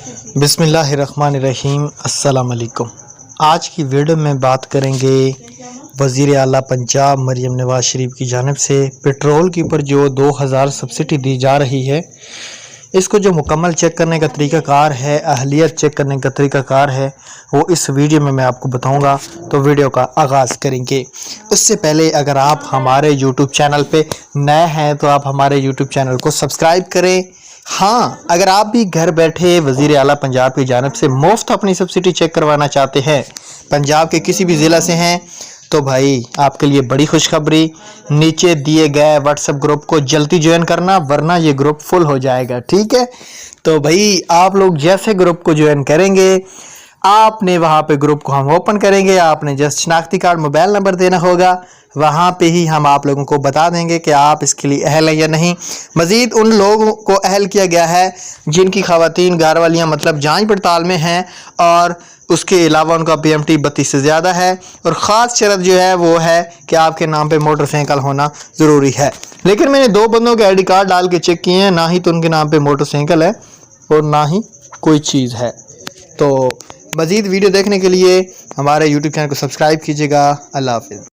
بسم اللہ الرحمن الرحیم۔ السلام علیکم۔ آج کی ویڈیو میں بات کریں گے وزیر اعلیٰ پنجاب مریم نواز شریف کی جانب سے پیٹرول کے اوپر جو 2000 سبسڈی دی جا رہی ہے، اس کو جو مکمل چیک کرنے کا طریقہ کار ہے، اہلیت چیک کرنے کا طریقہ کار ہے، وہ اس ویڈیو میں آپ کو بتاؤں گا۔ تو ویڈیو کا آغاز کریں گے۔ اس سے پہلے اگر آپ ہمارے یوٹیوب چینل پہ نئے ہیں تو آپ ہمارے یوٹیوب چینل کو سبسکرائب کریں۔ ہاں، اگر آپ بھی گھر بیٹھے وزیر اعلیٰ پنجاب کی جانب سے مفت اپنی سبسڈی چیک کروانا چاہتے ہیں، پنجاب کے کسی بھی ضلع سے ہیں، تو بھائی آپ کے لیے بڑی خوشخبری، نیچے دیے گئے واٹس ایپ گروپ کو جلدی جوائن کرنا، ورنہ یہ گروپ فل ہو جائے گا، ٹھیک ہے؟ تو بھائی آپ لوگ جیسے گروپ کو جوائن کریں گے، آپ نے وہاں پہ گروپ کو ہم اوپن کریں گے، آپ نے جسٹ شناختی کارڈ موبائل نمبر دینا ہوگا، وہاں پہ ہی ہم آپ لوگوں کو بتا دیں گے کہ آپ اس کے لیے اہل ہیں یا نہیں۔ مزید ان لوگوں کو اہل کیا گیا ہے جن کی خواتین گھر والیاں مطلب جانچ پڑتال میں ہیں، اور اس کے علاوہ ان کا PMT 32 سے زیادہ ہے، اور خاص شرط جو ہے وہ ہے کہ آپ کے نام پہ موٹر سائیکل ہونا ضروری ہے۔ لیکن میں نے 2 بندوں کے ID کارڈ ڈال کے چیک کیے ہیں، نہ ہی تو ان کے نام پہ موٹر سائیکل ہے اور نہ ہی کوئی چیز ہے۔ تو مزید ویڈیو دیکھنے کے لیے ہمارے یوٹیوب چینل کو سبسکرائب کیجیے گا۔ اللہ حافظ۔